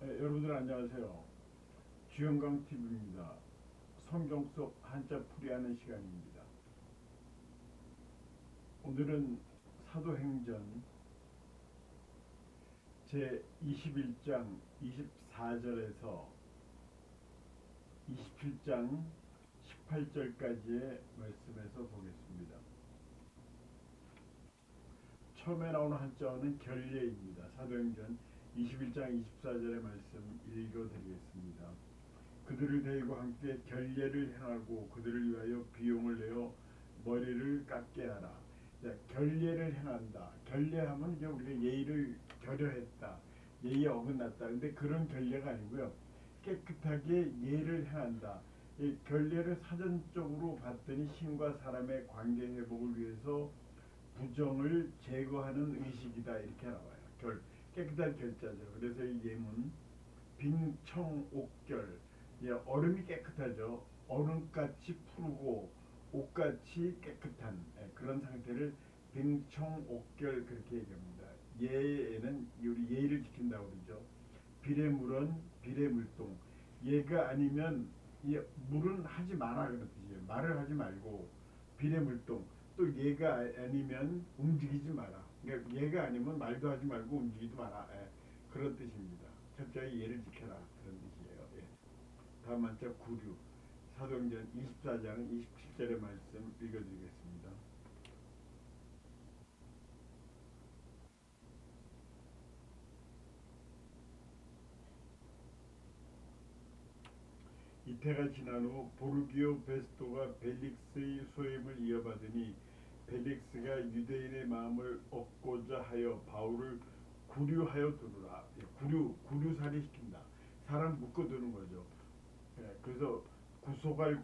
네, 여러분들 안녕하세요. 주영강 TV입니다. 성경 속 한자 풀이하는 시간입니다. 오늘은 사도행전 제 21장 24절에서 27장 18절까지의 말씀에서 보겠습니다. 처음에 나오는 한자어는 결례입니다. 사도행전 21장 24절의 말씀 읽어드리겠습니다. 그들을 데리고 함께 결례를 행하고 그들을 위하여 비용을 내어 머리를 깎게 하라. 자, 결례를 행한다. 결례하면 이제 우리가 예의를 결여했다. 예의에 어긋났다. 근데 그런 결례가 아니고요. 깨끗하게 예를 행한다. 이 결례를 사전적으로 봤더니 신과 사람의 관계 회복을 위해서 부정을 제거하는 의식이다. 이렇게 나와요. 깨끗한 결자죠. 그래서 이 예문 빙청옥결, 예, 얼음이 깨끗하죠. 얼음같이 푸르고 옷같이 깨끗한, 그런 상태를 빙청옥결 그렇게 얘기합니다. 예에는 우리 예의를 지킨다고 그러죠. 비례물은 비례물동. 예가 아니면 물은 하지 마라 그런 뜻이에요. 말을 하지 말고 비례물동. 또 예가 아니면 움직이지 마라. 그러니까 예가 아니면 말도 하지 말고 움직이지 마라. 그런 뜻입니다. 철저히 예를 지켜라 그런 뜻이에요. 예. 다음 한자 구류. 사도행전 24장 27절의 말씀 읽어드리겠습니다. 이태가 지난 후 보르기오 베스토가 벨릭스의 소임을 이어받으니 벨릭스가 유대인의 마음을 얻고자 하여 바울을 구류하여 두르라. 구류살이 시킨다. 사람 묶어두는 거죠. 그래서 구속할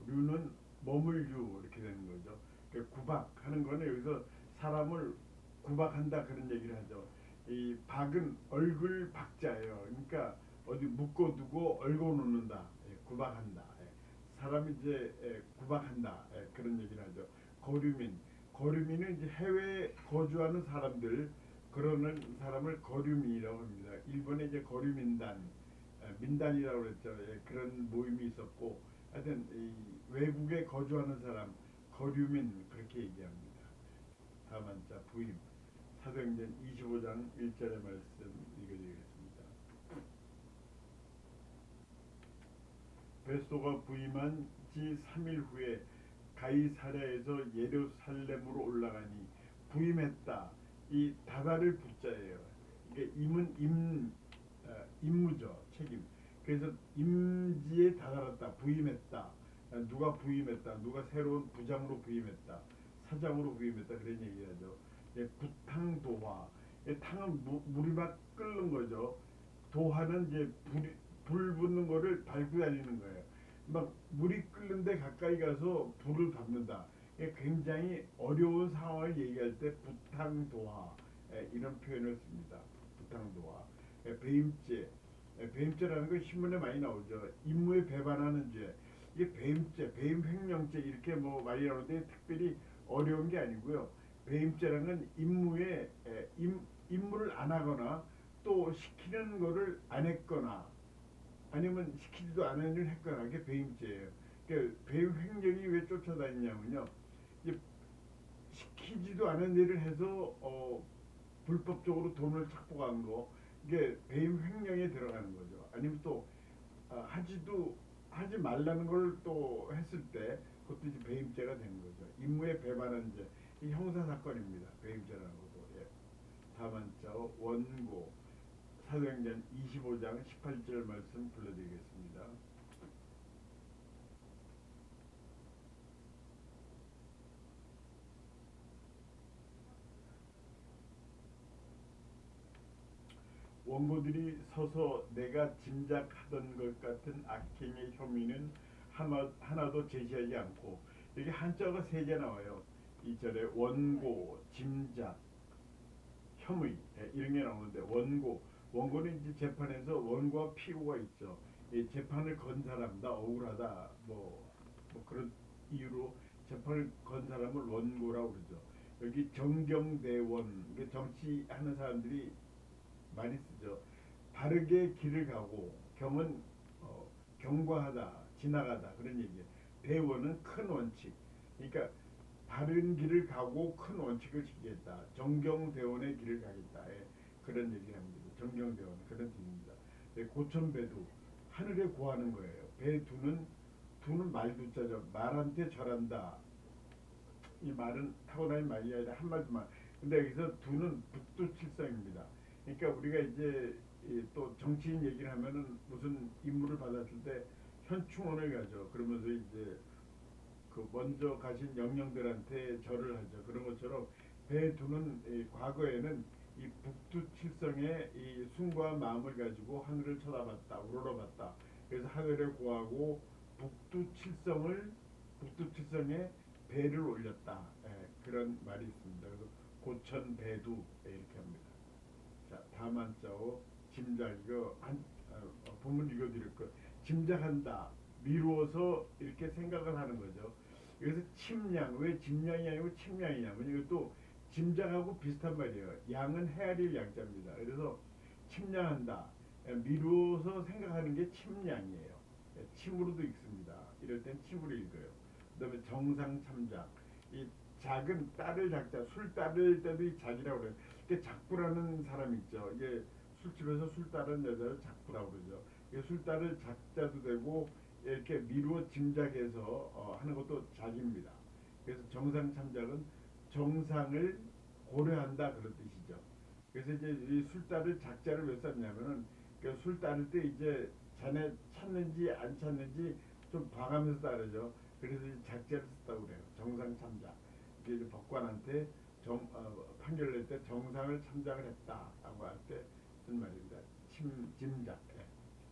구류는 머물유 이렇게 되는 거죠. 그러니까 구박하는 거는 여기서 사람을 구박한다 그런 얘기를 하죠. 이 박은 얼굴 박자예요. 그러니까 어디 묶어두고 얽어 놓는다. 구박한다. 사람이 이제 구박한다. 그런 얘기를 하죠. 거류민은 이제 해외에 거주하는 사람들 그러는 사람을 거류민이라고 합니다. 일본에 이제 거류민단 민단이라고 그랬죠. 그런 모임이 있었고 하여튼 이 외국에 거주하는 사람 거류민 그렇게 얘기합니다. 다음 한자 부임. 사도행전 25장 1절의 말씀 읽어드리겠습니다. 베스도가 부임한 지 3일 후에 가이사랴에서 예루살렘으로 올라가니 부임했다. 이 다다를 붙자예요. 이게 임은 임무죠. 책임. 그래서 임지에 다다랐다. 부임했다. 누가 부임했다. 누가 새로운 부장으로 부임했다. 사장으로 부임했다. 그런 얘기하죠. 구탕도화. 탕은 물이 막 끓는 거죠. 도화는 이제 불 붙는 거를 밟고 다니는 거예요. 막 물이 끓는데 가까이 가서 불을 밟는다. 굉장히 어려운 상황을 얘기할 때 부탕도화 이런 표현을 씁니다. 부탕도화. 배임죄. 배임죄라는 건 신문에 많이 나오죠. 임무에 배반하는 죄. 이게 배임죄, 배임횡령죄 이렇게 뭐 많이 나오는데 특별히 어려운 게 아니고요. 배임죄라는 건 임무를 안 하거나 또 시키는 거를 안 했거나 아니면 시키지도 않은 일을 했거나 그게 배임죄예요. 그러니까 배임 횡령이 왜 쫓아다니냐면요. 이제 시키지도 않은 일을 해서 불법적으로 돈을 착복한 거 이게 배임 횡령에 들어가는 거죠. 아니면 또 하지 말라는 걸 또 했을 때 그것도 이제 배임죄가 되는 거죠. 임무에 배반한 죄. 이 형사 사건입니다. 배임죄라는 것도. 예. 다음 한자 원고. 사도행전 25장 18절 말씀 불러드리겠습니다. 원고들이 서서 내가 짐작하던 것 같은 악행의 혐의는 하나도 제시하지 않고 여기 한자가 세 개 나와요. 이 절에 원고, 짐작, 혐의 이런 게 나오는데 원고는 이제 재판에서 원고와 피고가 있죠. 이 재판을 건 사람 나 억울하다 뭐 그런 이유로 재판을 건 사람을 원고라고 그러죠. 여기 정경대원 정치하는 사람들이 많이 쓰죠. 바르게 길을 가고 경은 경과하다, 지나가다 그런 얘기예요. 대원은 큰 원칙. 그러니까 바른 길을 가고 큰 원칙을 지키겠다. 정경대원의 길을 가겠다. 예, 그런 얘기를 합니다. 정경대원 그런 뜻입니다. 예, 고천배두 하늘에 고하는 거예요. 배두는 두는 말두자죠. 말한테 절한다. 이 말은 타고난 말이 아니라 한마디만. 근데 여기서 두는 북두칠성입니다. 그러니까 우리가 이제 또 정치인 얘기를 하면은 무슨 임무를 받았을 때 현충원을 가죠. 그러면서 이제 그 먼저 가신 영령들한테 절을 하죠. 그런 것처럼 배두는 과거에는 이 북두칠성의 이 숨과 마음을 가지고 하늘을 쳐다봤다, 우러러봤다. 그래서 하늘에 고하고 북두칠성을 북두칠성에 배를 올렸다. 예, 그런 말이 있습니다. 그래서 고천배두 이렇게 합니다. 자, 다만자오 짐작 이거 본문 읽어드릴 거. 짐작한다, 미루어서 이렇게 생각을 하는 거죠. 여기서 침량, 왜 짐량이 아니고 침량이냐면 이것도 짐작하고 비슷한 말이에요. 양은 헤아릴 양자입니다. 그래서 침량한다, 미루어서 생각하는 게 침량이에요. 침으로도 읽습니다. 이럴 땐 침으로 읽어요. 그다음에 정상 참작, 이 작은 딸을 작자, 술 따를 때도 이 작이라고 그래요. 이게 작부라는 사람 있죠. 이게 술집에서 술 따르는 여자를 작부라고 그러죠. 이게 술 따를 작자도 되고 이렇게 미루어 짐작해서 하는 것도 작입니다. 그래서 정상 참작은 정상을 고려한다 그런 뜻이죠. 그래서 이제 이 술 따를 작자를 왜 썼냐면은 술 따를 때 이제 자네 찾는지 안 찾는지 좀 봐가면서 따르죠. 그래서 작자를 썼다고 그래요. 정상 참작. 이제 법관한테 판결을 낼 때 정상을 참작을 했다라고 할 때 쓴 말입니다. 짐작. 예.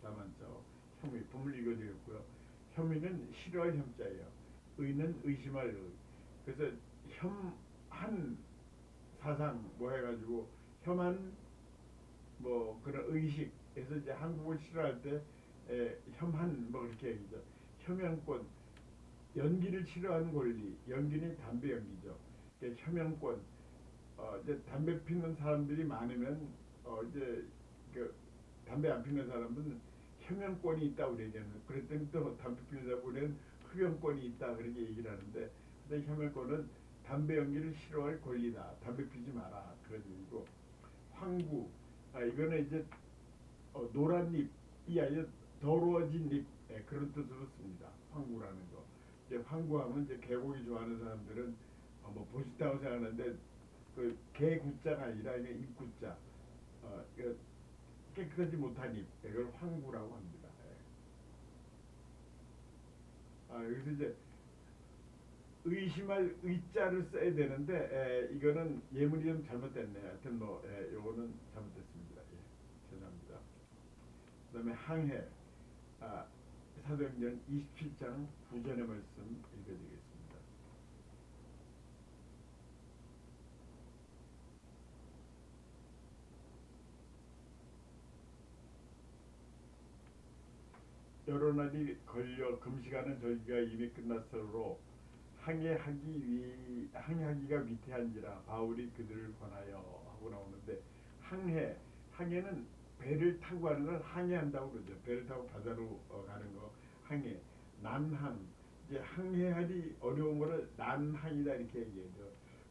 다만저 혐의 부물 읽어드렸고요. 혐의는 싫어할 혐자예요. 의는 의심할 의. 그래서 혐한 사상 뭐 해가지고 혐한 뭐 그런 의식에서 이제 한국을 싫어할 때 혐한 뭐 그렇게 얘기죠. 혐연권, 연기를 싫어하는 권리, 연기는 담배 연기죠. 그러니까 혐연권, 이제 담배 피는 사람들이 많으면 이제 그 담배 안 피는 사람은 혐연권이 있다고 그러잖아요. 그랬더니 또 담배 피는 사람은 흡연권이 있다 그렇게 얘기를 하는데, 근데 혐연권은 담배 연기를 싫어할 권리다. 담배 피지 마라 그런 얘기고. 황구, 이거는 이제 노란 잎이 아니라 더러워진 잎, 그런 뜻으로 씁니다. 황구라는 거. 이제 황구하면 이제 개고기 좋아하는 사람들은 뭐 보시다고 생각하는데 그 개구자가 아니라 그냥 입구자, 그 깨끗하지 못한 잎, 이걸 황구라고 합니다. 여기서 이제 의심할 의자를 써야 되는데 이거는 예문이 좀 잘못됐네. 하여튼 뭐 요거는 잘못됐습니다. 예, 죄송합니다. 그다음에 항해, 아, 사도행전 27장 9절의 말씀 읽어드리겠습니다. 여러 날이 걸려 금식하는 절기가 이미 끝났으므로 항해하기가 위태한지라 바울이 그들을 권하여 하고 나오는데, 항해는 배를 타고 가는 걸 항해한다고 그러죠. 배를 타고 바다로 가는 거 항해. 난항, 이제 항해하기 어려운 거를 난항이다 이렇게 얘기해요.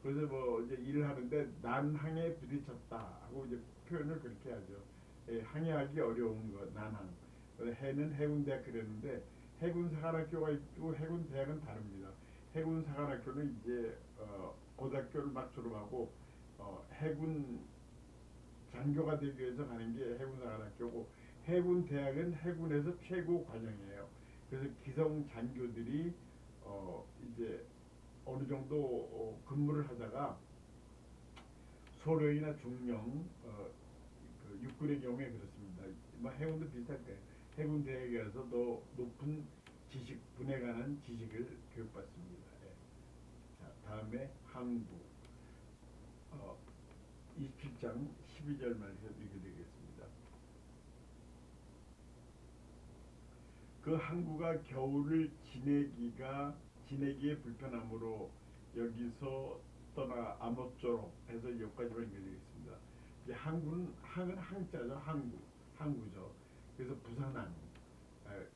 그래서 뭐 이제 일을 하는데 난항에 부딪혔다 하고 이제 표현을 그렇게 하죠. 항해하기 어려운 거 난항. 해는 해군대학 그랬는데 해군사관학교가 있고 해군대학은 다릅니다. 해군사관학교는 이제 고등학교를 막 졸업하고 해군 장교가 되기 위해서 가는 게 해군사관학교고, 해군대학은 해군에서 최고 과정이에요. 그래서 기성 장교들이 이제 어느 정도 근무를 하다가 소령이나 중령, 그 육군의 경우에 그렇습니다. 뭐 해군도 비슷할 거예요. 해군 대학에 가서 더 높은 지식, 분에 관한 지식을 교육받습니다. 예. 자, 다음에 항구, 어, 27장 12절 말씀 읽어드리겠습니다. 그 항구가 겨울을 지내기에 불편함으로 여기서 떠나 아모쪼록 해서 여기까지만 읽어드리겠습니다. 이제 항은 항자죠. 항구. 항구죠. 그래서 부산항,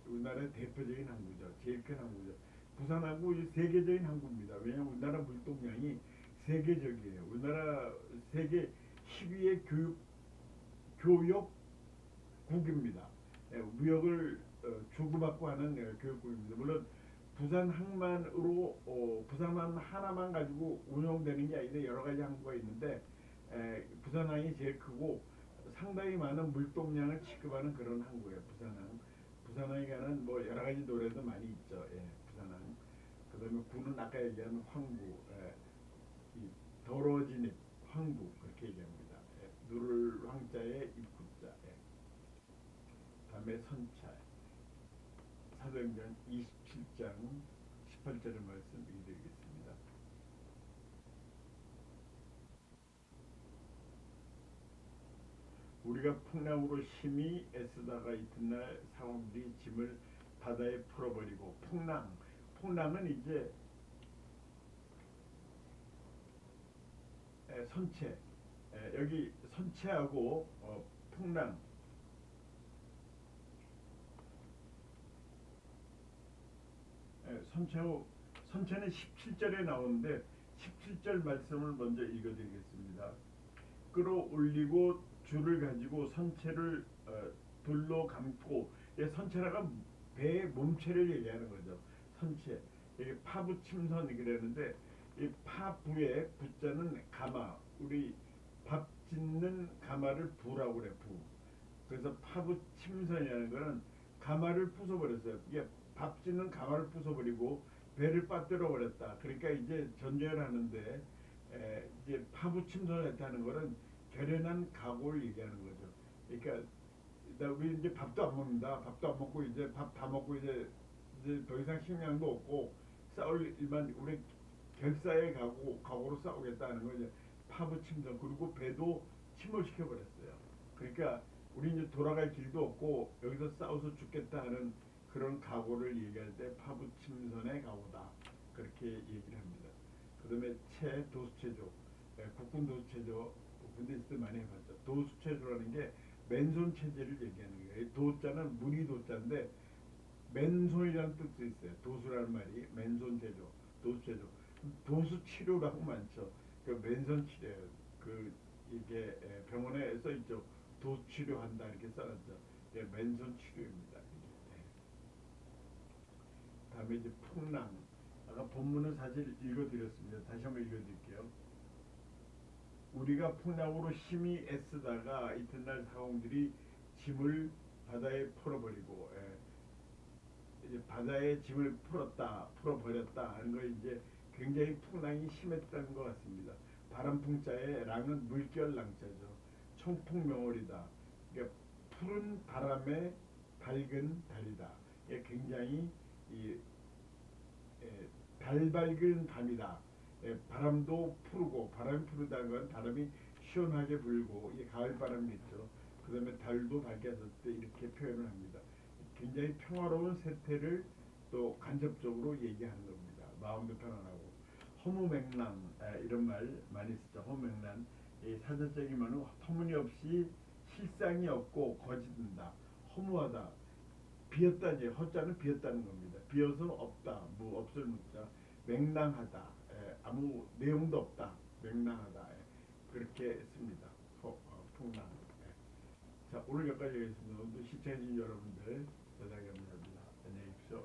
우리나라의 대표적인 항구죠. 제일 큰 항구죠. 부산항구 세계적인 항구입니다. 왜냐하면 우리나라 물동량이 세계적이에요. 우리나라 세계 10위의 교역국입니다. 무역을 주고받고 하는 교역국입니다. 물론 부산 항만으로 부산항 하나만 가지고 운영되는 게 아닌데 여러 가지 항구가 있는데 부산항이 제일 크고 상당히 많은 물동량을 취급하는 그런 항구예요. 부산항. 부산항에 가는 뭐 여러 가지 노래도 많이 있죠. 예, 부산항. 그다음에 구는 아까 얘기한 황구, 이 더러진 입, 황구 그렇게 얘기합니다. 누를 황자에 입구자. 다음에 선찰. 사도행전 27장 18절의 말씀 읽어드리겠습니다. 우리가 풍랑으로 심히 애쓰다가 이튿날 사람들이 짐을 바다에 풀어버리고 풍랑은 이제 선체, 여기 선체하고 풍랑, 선체하고 선체는 17절에 나오는데 17절 말씀을 먼저 읽어드리겠습니다. 끌어올리고 줄을 가지고 선체를 돌로 감고, 선체라가 배의 몸체를 얘기하는 거죠. 선체. 이게 파부침선 이라는데 이 파부의 부자는 가마, 우리 밥 짓는 가마를 부라고 그래. 부. 그래서 파부침선이라는 거는 가마를 부숴버렸어요. 이게 밥 짓는 가마를 부숴버리고 배를 빠뜨려 버렸다. 그러니까 이제 전쟁을 하는데 이제 파부침선을 했다는 거는 결연한 각오를 얘기하는 거죠. 그러니까 우리 이제 밥도 안 먹는다. 밥도 안 먹고 이제 밥 다 먹고 이제 더 이상 식량도 없고 싸울 일만 우리 결사의 각오로 싸우겠다는 거죠. 파부침선. 그리고 배도 침몰시켜 버렸어요. 그러니까 우리 이제 돌아갈 길도 없고 여기서 싸워서 죽겠다 하는 그런 각오를 얘기할 때 파부침선의 각오다. 그렇게 얘기를 합니다. 그다음에 도수체조. 국군 도수체조 군대 있을 때 많이 해봤죠. 도수체조라는 게 맨손 체제를 얘기하는 거예요. 도자는 무리 도자인데 맨손이라는 뜻도 있어요. 도수라는 말이 맨손 체조, 도수체조. 도수 치료라고 많죠. 그 맨손 치료예요. 그 이게 병원에 써 있죠. 도수 치료한다 이렇게 써놨죠. 맨손 치료입니다. 다음에 이제 풍랑. 아까 본문은 사실 읽어드렸습니다. 다시 한번 읽어드릴게요. 우리가 풍랑으로 심히 애쓰다가 이튿날 사공들이 짐을 바다에 풀어버리고, 이제 바다에 짐을 풀어버렸다 하는 거 이제 굉장히 풍랑이 심했다는 것 같습니다. 바람풍자의 랑은 물결 랑자죠. 청풍명월이다. 그러니까 푸른 바람에 밝은 달이다. 굉장히 이 달 밝은 밤이다. 바람도 푸르고, 바람이 푸르다는 건 바람이 시원하게 불고, 이게 가을 바람이겠죠. 그 다음에 달도 밝아졌을 때 이렇게 표현을 합니다. 굉장히 평화로운 세태를 또 간접적으로 얘기하는 겁니다. 마음도 편안하고. 허무맹랑, 이런 말 많이 쓰죠. 허무맹랑. 사전적인 말은 터무니없이 실상이 없고 거짓된다. 허무하다. 비었다니, 허자는 비었다는 겁니다. 비어서 없다, 없을 묻자. 맹랑하다, 아무 내용도 없다. 맹랑하다, 그렇게 씁니다. 풍랑. 자, 오늘 여기까지 하겠습니다. 오늘 시청해주신 여러분들 대단히 감사합니다. 안녕히 계십시오.